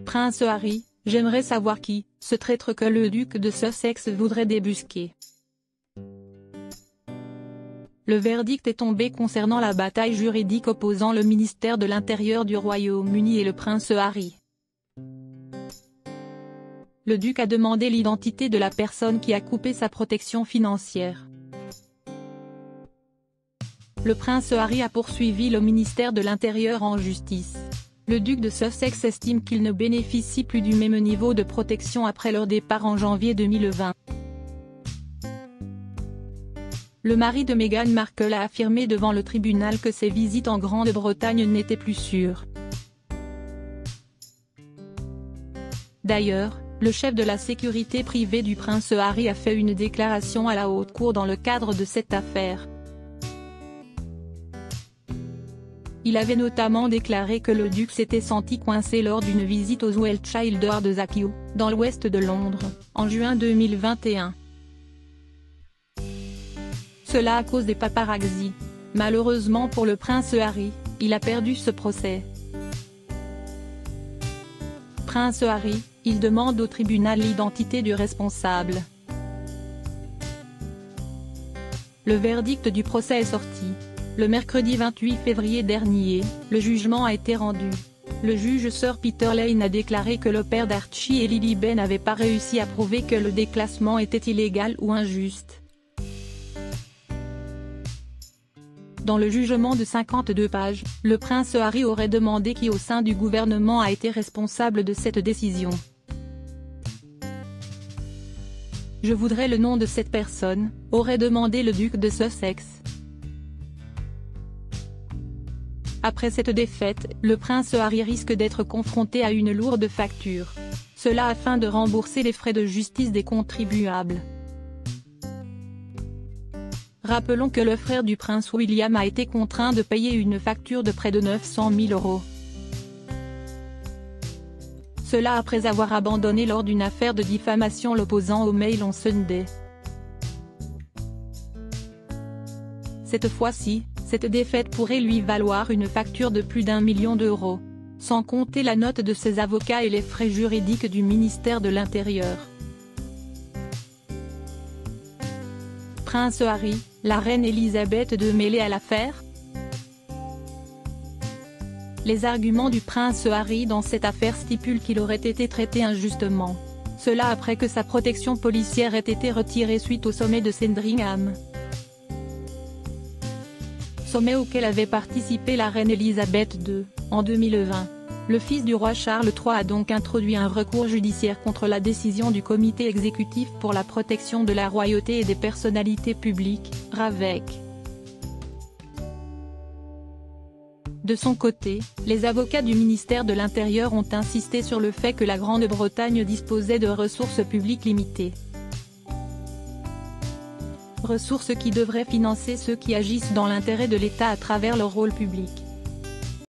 Prince Harry, j'aimerais savoir qui, ce traître que le duc de Sussex voudrait débusquer. Le verdict est tombé concernant la bataille juridique opposant le ministère de l'Intérieur du Royaume-Uni et le prince Harry. Le duc a demandé l'identité de la personne qui a coupé sa protection financière. Le prince Harry a poursuivi le ministère de l'Intérieur en justice. Le duc de Sussex estime qu'il ne bénéficie plus du même niveau de protection après leur départ en janvier 2020. Le mari de Meghan Markle a affirmé devant le tribunal que ses visites en Grande-Bretagne n'étaient plus sûres. D'ailleurs, le chef de la sécurité privée du prince Harry a fait une déclaration à la haute cour dans le cadre de cette affaire. Il avait notamment déclaré que le duc s'était senti coincé lors d'une visite aux Wiltshire de Zakew, dans l'ouest de Londres, en juin 2021. Cela à cause des paparazzis. Malheureusement pour le prince Harry, il a perdu ce procès. Prince Harry, il demande au tribunal l'identité du responsable. Le verdict du procès est sorti. Le mercredi 28 février dernier, le jugement a été rendu. Le juge Sir Peter Lane a déclaré que le père d'Archie et Lily Bay n'avait pas réussi à prouver que le déclassement était illégal ou injuste. Dans le jugement de 52 pages, le prince Harry aurait demandé qui au sein du gouvernement a été responsable de cette décision. Je voudrais le nom de cette personne, aurait demandé le duc de Sussex. Après cette défaite, le prince Harry risque d'être confronté à une lourde facture. Cela afin de rembourser les frais de justice des contribuables. Rappelons que le frère du prince William a été contraint de payer une facture de près de 900 000 €. Cela après avoir abandonné lors d'une affaire de diffamation l'opposant au Mail on Sunday. Cette fois-ci, cette défaite pourrait lui valoir une facture de plus d'1 million d'euros, sans compter la note de ses avocats et les frais juridiques du ministère de l'Intérieur. Prince Harry, la reine Elisabeth II mêlée à l'affaire? Les arguments du prince Harry dans cette affaire stipulent qu'il aurait été traité injustement. Cela après que sa protection policière ait été retirée suite au sommet de Sandringham. Sommet auquel avait participé la reine Elisabeth II, en 2020. Le fils du roi Charles III a donc introduit un recours judiciaire contre la décision du comité exécutif pour la protection de la royauté et des personnalités publiques, RAVEC. De son côté, les avocats du ministère de l'Intérieur ont insisté sur le fait que la Grande-Bretagne disposait de ressources publiques limitées. Ressources qui devraient financer ceux qui agissent dans l'intérêt de l'État à travers leur rôle public.